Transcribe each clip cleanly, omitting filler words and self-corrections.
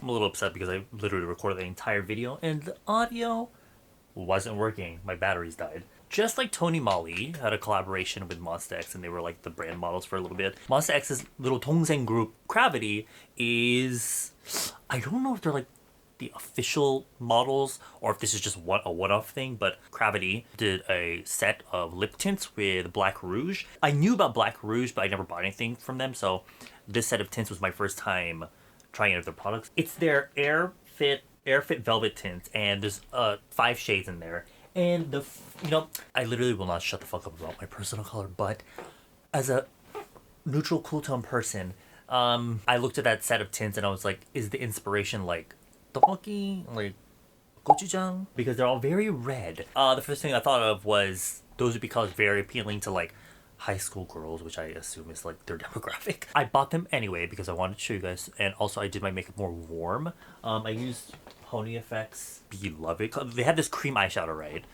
I'm a little upset because I literally recorded the entire video and the audio wasn't working. My batteries died. Just like Tony Moly had a collaboration with Monster X and they were like the brand models for a little bit. Monster X's little 동생 group, Cravity, is... I don't know if they're like the official models or if this is just a one-off thing, but Cravity did a set of lip tints with Black Rouge. I knew about Black Rouge, but I never bought anything from them, so this set of tints was my first time trying out their products. It's their Air Fit Velvet tint, and there's 5 shades in there. And I literally will not shut the fuck up about my personal color, but as a neutral cool tone person, I looked at that set of tints and I was like, is the inspiration like tteokbokki, like gochujang? Because they're all very red. The first thing I thought of was those would be colors very appealing to like high school girls, which I assume is like their demographic. I bought them anyway because I wanted to show you guys, and also I did my makeup more warm. I used Pony Effects Beloved. They have this cream eyeshadow, right?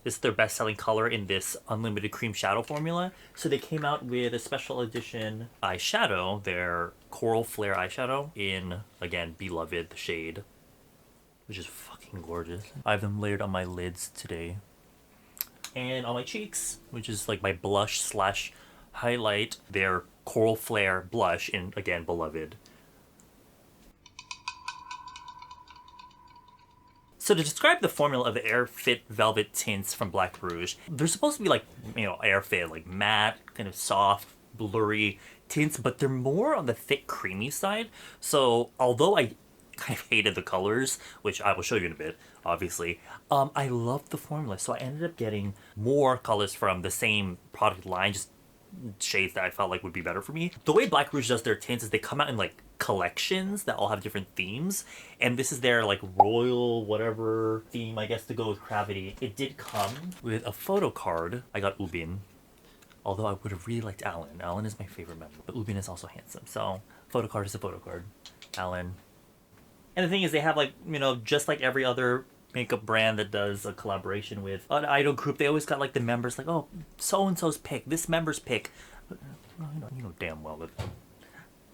This is their best-selling color in this unlimited cream shadow formula. So they came out with a special edition eyeshadow, their Coral Flare eyeshadow in, again, Beloved, the shade, which is fucking gorgeous. I have them layered on my lids today. And on my cheeks, which is like my blush slash highlight, their Coral Flare blush in, again, Beloved. So to describe the formula of the Air Fit Velvet tints from Black Rouge, they're supposed to be like, Air Fit, like matte, kind of soft, blurry tints, but they're more on the thick, creamy side. So although I kind of hated the colors, which I will show you in a bit, obviously, I loved the formula. So I ended up getting more colors from the same product line, just shades that I felt like would be better for me. The way Black Rouge does their tints is they come out in like collections that all have different themes, and this is their like royal whatever theme, I guess, to go with Cravity. It did come with a photo card. I got Ubin, although I would have really liked Alan. Alan is my favorite member, but Ubin is also handsome, so photo card is a photo card. Alan. And the thing is, they have like, just like every other makeup brand that does a collaboration with an idol group, they always got like the members like, oh, so and so's pick, this member's pick. But, you know damn well that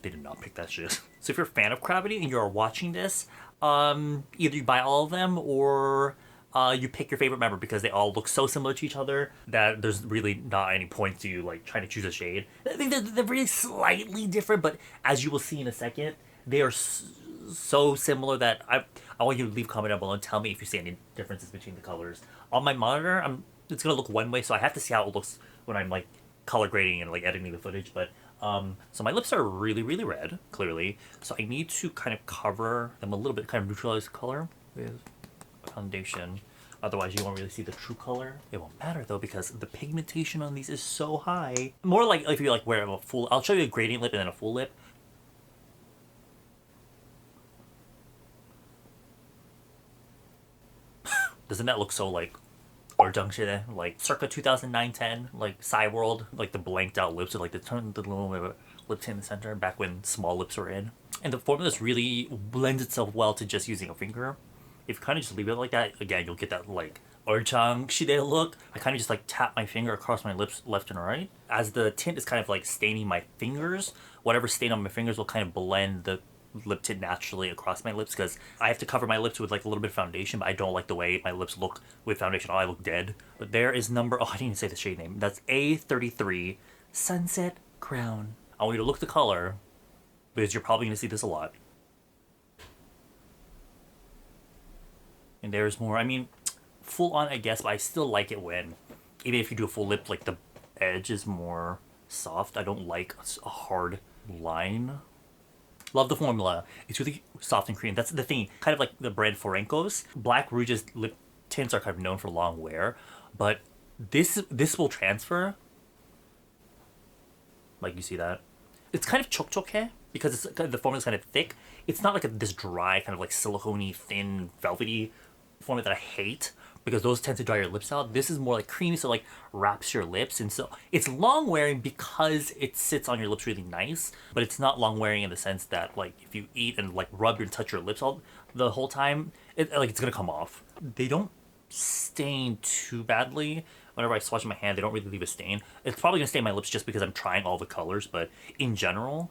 they did not pick that shit. So if you're a fan of Cravity and you're watching this, either you buy all of them or you pick your favorite member, because they all look so similar to each other that there's really not any point to you like trying to choose a shade. I think they're really slightly different, but as you will see in a second, they are so similar that I want you to leave a comment down below and tell me if you see any differences between the colors. On my monitor, it's gonna look one way, so I have to see how it looks when I'm like color grading and like editing the footage. But so my lips are really, really red, clearly. So I need to kind of cover them a little bit, kind of neutralize the color with foundation. Otherwise, you won't really see the true color. It won't matter though, because the pigmentation on these is so high. More like if you like wear a full, I'll show you a gradient lip and then a full lip. Doesn't that look so like orjangshire, like circa 2009-10, like Cyworld, like the blanked out lips with like the little lip tint in the center, back when small lips were in. And the formula really blends itself well to just using a finger. If you kind of just leave it like that, again, you'll get that like orjangshire look. I kind of just like tap my finger across my lips left and right. As the tint is kind of like staining my fingers, whatever stain on my fingers will kind of blend the lip tint naturally across my lips, because I have to cover my lips with like a little bit of foundation, but I don't like the way my lips look with foundation. Oh, I look dead. But there is I didn't even say the shade name. That's A33 Sunset Crown. I want you to look the color, because you're probably going to see this a lot. And there's more. I mean, full on, I guess, but I still like it when, even if you do a full lip, like the edge is more soft. I don't like a hard line. Love the formula. It's really soft and creamy. That's the thing. Kind of like the brand Forenco's. Black Rouge's lip tints are kind of known for long wear, but this will transfer. Like, you see that? It's kind of chokchoke because the formula's kind of thick. It's not like this dry, kind of like silicone-y, thin, velvety formula that I hate, because those tend to dry your lips out. This is more like creamy, so like wraps your lips, and so it's long wearing because it sits on your lips really nice, but it's not long wearing in the sense that like if you eat and like rub and touch your lips all the whole time, it's gonna come off. They don't stain too badly. Whenever I swatch my hand, they don't really leave a stain. It's probably gonna stain my lips just because I'm trying all the colors, but in general,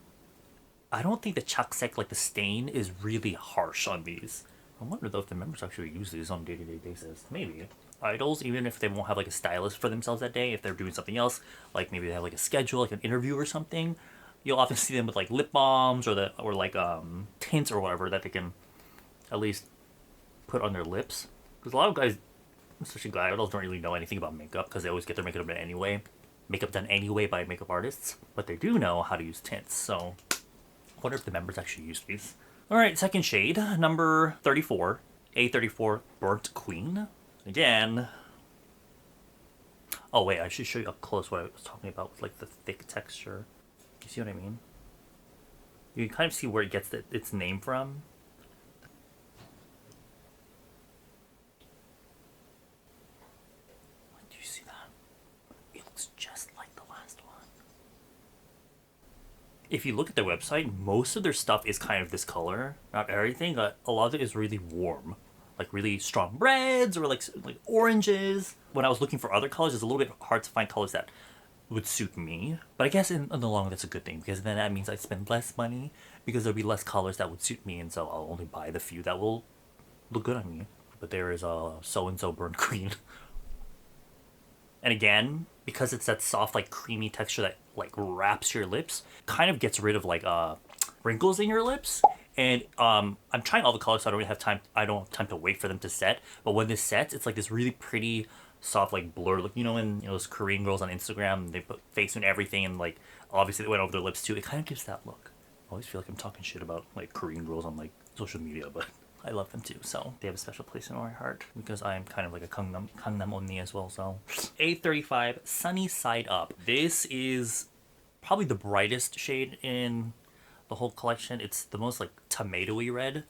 I don't think the chaksek, like the stain, is really harsh on these. I wonder though if the members actually use these on a day-to-day basis. Maybe. Idols, even if they won't have like a stylist for themselves that day, if they're doing something else, like maybe they have like a schedule, like an interview or something, you'll often see them with like lip balms or like tints or whatever that they can at least put on their lips. Because a lot of guys, especially guy idols, don't really know anything about makeup because they always get their makeup done anyway by makeup artists. But they do know how to use tints. So I wonder if the members actually use these. All right, second shade, number 34, A34 Burnt Queen. Again. Oh wait, I should show you up close what I was talking about with like the thick texture. You see what I mean? You can kind of see where it gets its name from. Do you see that? It looks just like the last one. If you look at their website, most of their stuff is kind of this color. Not everything, but a lot of it is really warm. Like really strong reds or like oranges. When I was looking for other colors, it's a little bit hard to find colors that would suit me. But I guess in the long run, that's a good thing because then that means I spend less money because there'll be less colors that would suit me, and so I'll only buy the few that will look good on me. But there is a so-and-so Burnt Queen. And again, because it's that soft, like creamy texture that like wraps your lips, kind of gets rid of like wrinkles in your lips. And I'm trying all the colors, so I don't really have time. I don't have time to wait for them to set. But when this sets, it's like this really pretty, soft, like blur look. You know, when those Korean girls on Instagram, they put face and everything, and like obviously they went over their lips too. It kind of gives that look. I always feel like I'm talking shit about like Korean girls on like social media, but I love them too. So they have a special place in my heart because I am kind of like a Gangnam only as well. So A35 Sunny Side Up. This is probably the brightest shade in the whole collection. It's the most like tomatoey red.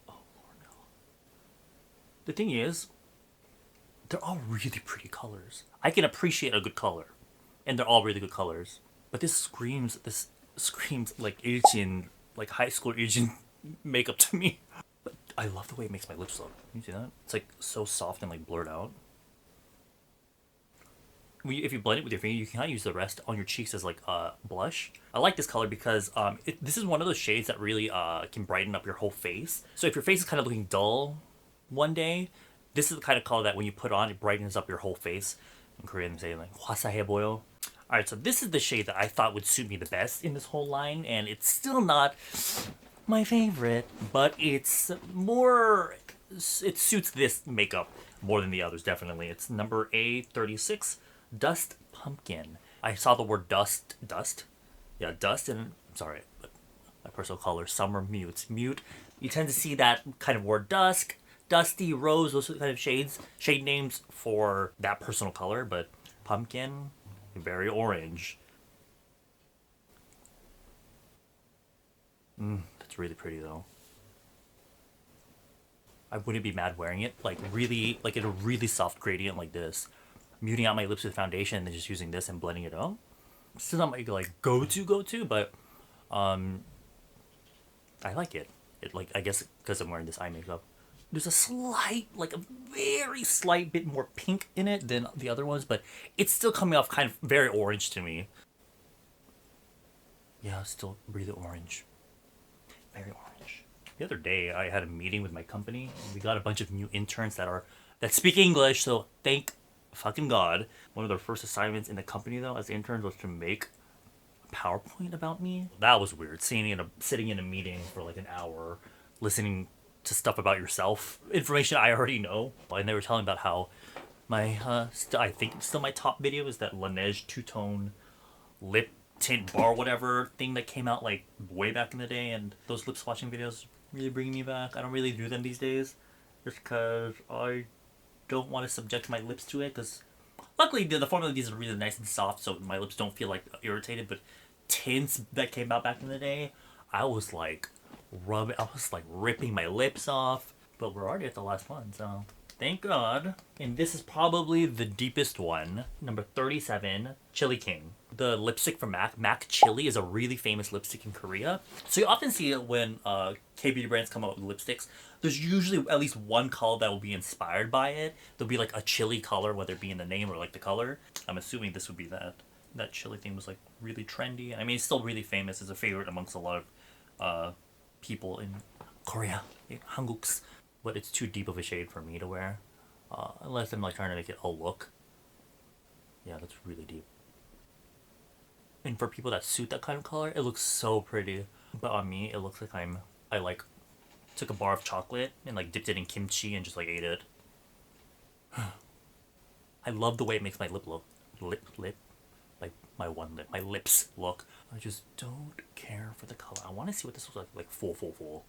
Oh Lord, no. The thing is, they're all really pretty colors. I can appreciate a good color, and they're all really good colors. But this screams like Asian, like high school Asian makeup to me. But I love the way it makes my lips look. You see that? It's like so soft and like blurred out. If you blend it with your finger, you can kind of use the rest on your cheeks as like blush. I like this color because this is one of those shades that really can brighten up your whole face. So if your face is kind of looking dull one day, this is the kind of color that when you put on, it brightens up your whole face. In Korean, they say like "화사해 보여." All right, so this is the shade that I thought would suit me the best in this whole line, and it's still not my favorite, but it's more. It suits this makeup more than the others, definitely. It's number A36. Dust Pumpkin. I saw the word dust. Yeah, dust, and I'm sorry, but my personal color, summer mute. You tend to see that kind of word dusk, dusty, rose, those kind of shade names for that personal color, but pumpkin, very orange. That's really pretty though. I wouldn't be mad wearing it, like really, like in a really soft gradient like this. Muting out my lips with foundation and then just using this and blending it out. It's not my like go-to, but I like it. It like I guess because I'm wearing this eye makeup. There's a slight, like a very slight bit more pink in it than the other ones, but it's still coming off kind of very orange to me. Yeah, still really orange. Very orange. The other day I had a meeting with my company and we got a bunch of new interns that speak English, so thank fucking God. One of their first assignments in the company though as interns was to make a PowerPoint about me. That was weird. Sitting in a meeting for like an hour, listening to stuff about yourself, information I already know. And they were telling about how my I think still my top video is that Laneige two-tone lip tint bar whatever thing that came out like way back in the day, and those lip swatching videos really bring me back. I don't really do them these days just because I don't want to subject my lips to it, because luckily the formula of these are really nice and soft, so my lips don't feel like irritated. But tints that came out back in the day, I was like ripping my lips off. But we're already at the last one, so thank God. And this is probably the deepest one, number 37, Chili King. The lipstick from MAC Chili is a really famous lipstick in Korea. So you often see it when K-beauty brands come out with lipsticks. There's usually at least one color that will be inspired by it. There'll be like a chili color, whether it be in the name or like the color. I'm assuming this would be that. that chili thing was like really trendy. I mean, it's still really famous. It's a favorite amongst a lot of people in Korea, in Hanguk's. But it's too deep of a shade for me to wear, unless I'm like trying to make it a look. Yeah, that's really deep. And for people that suit that kind of color, it looks so pretty. But on me, it looks like I like took a bar of chocolate and like dipped it in kimchi and just like ate it. I love the way it makes my lip look. Lip? Like my one lip. My lips look. I just don't care for the color. I want to see what this looks like full.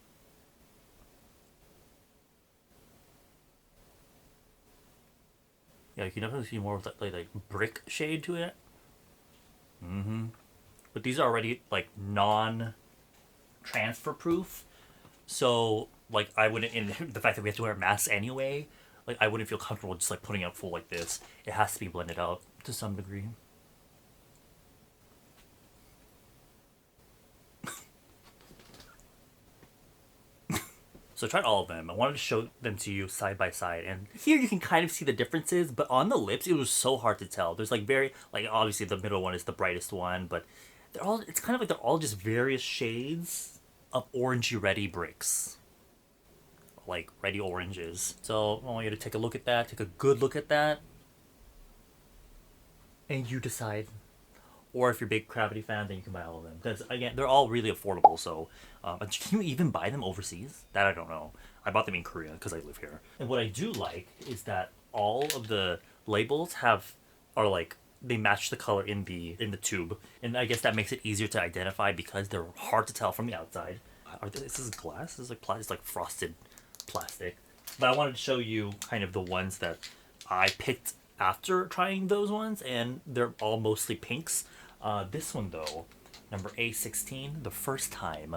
Yeah, you can definitely see more of that like brick shade to it. But these are already like non-transfer proof. So like I wouldn't, in the fact that we have to wear masks anyway, like I wouldn't feel comfortable just like putting it full like this. It has to be blended out to some degree. So I tried all of them. I wanted to show them to you side by side, and here you can kind of see the differences, but on the lips it was so hard to tell. There's like very, like obviously the middle one is the brightest one, but they're all, it's kind of like they're all just various shades of orangey ready bricks. Like ready oranges. So I want you to take a look at that, take a good look at that, and you decide. Or if you're a big Cravity fan, then you can buy all of them. Because again, they're all really affordable. So, can you even buy them overseas? That I don't know. I bought them in Korea because I live here. And what I do like is that all of the labels are like they match the color in the tube, and I guess that makes it easier to identify because they're hard to tell from the outside. This is glass. This is like it's like frosted plastic. But I wanted to show you kind of the ones that I picked after trying those ones, and they're all mostly pinks. This one though, number A16, the first time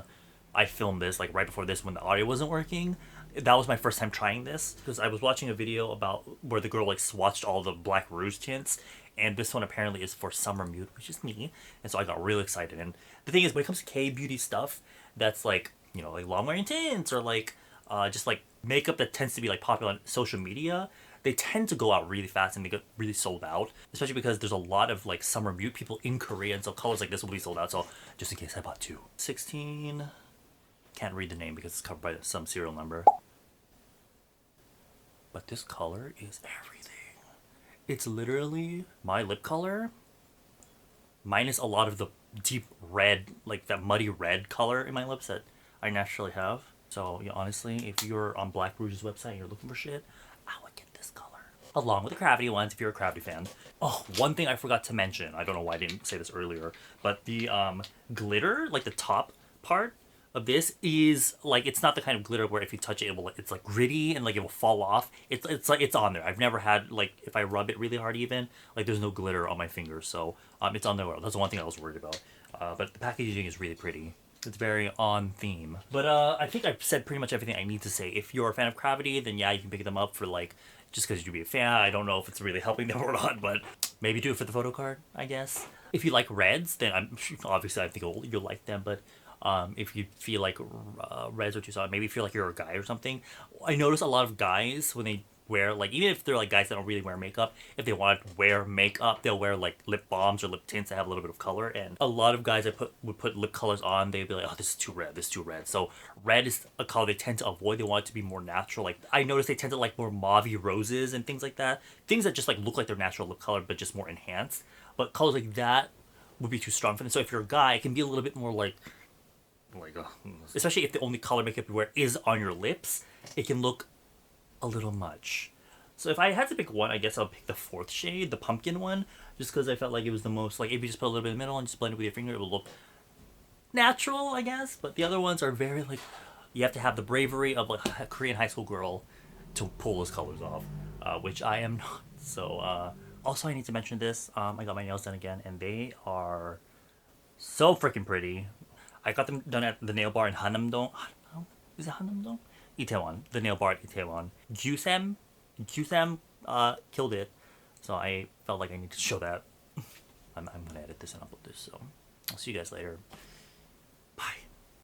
I filmed this, like right before this when the audio wasn't working, that was my first time trying this because I was watching a video about where the girl like swatched all the Black Rouge tints, and this one apparently is for summer mute, which is me, and so I got really excited. And the thing is, when it comes to K-beauty stuff, that's like, you know, like long wearing tints or like just like makeup that tends to be like popular on social media, they tend to go out really fast and they get really sold out, especially because there's a lot of like summer mute people in Korea, and so colors like this will be sold out. So just in case, I bought two. 16, can't read the name because it's covered by some serial number, but this color is everything. It's literally my lip color minus a lot of the deep red, like that muddy red color in my lips that I naturally have. So yeah, honestly, if you're on Black Rouge's website and you're looking for shit, I would get this color. Along with the Cravity ones, if you're a Cravity fan. Oh, one thing I forgot to mention, I don't know why I didn't say this earlier, but the glitter, like the top part of this is like, it's not the kind of glitter where if you touch it, it's like gritty and like it will fall off. It's like, it's on there. I've never had, like, if I rub it really hard even, like there's no glitter on my fingers. So it's on there. That's the one thing I was worried about. But the packaging is really pretty. It's very on theme. But I think I've said pretty much everything I need to say. If you're a fan of Cravity, then yeah, you can pick them up for like, just because you'd be a fan. I don't know if it's really helping them or not, but maybe do it for the photo card, I guess. If you like reds, then obviously I think you'll like them, but if you feel like reds are too soft, maybe feel like you're a guy or something. I notice a lot of guys when they wear, like, even if they're like guys that don't really wear makeup, if they want to wear makeup, they'll wear like lip balms or lip tints that have a little bit of color. And a lot of guys that would put lip colors on, they'd be like, oh, this is too red, this is too red. So red is a color they tend to avoid. They want it to be more natural. Like I notice they tend to like more mauvey roses and things like that, things that just like look like their natural lip color but just more enhanced. But colors like that would be too strong for them. So if you're a guy, it can be a little bit more like especially if the only color makeup you wear is on your lips, it can look a little much. So if I had to pick one, I guess I'll pick the fourth shade, the pumpkin one, just because I felt like it was the most, like, if you just put a little bit in the middle and just blend it with your finger, it will look natural, I guess. But the other ones are very, like, you have to have the bravery of like a Korean high school girl to pull those colors off, which I am not. So also I need to mention this, I got my nails done again, and they are so freaking pretty. I got them done at the nail bar in Hanamdong. Is it Hanamdong? Itaewon. The nail bar at Itaewon. Gyusem killed it. So I felt like I need to show that. I'm gonna edit this and upload this. So I'll see you guys later.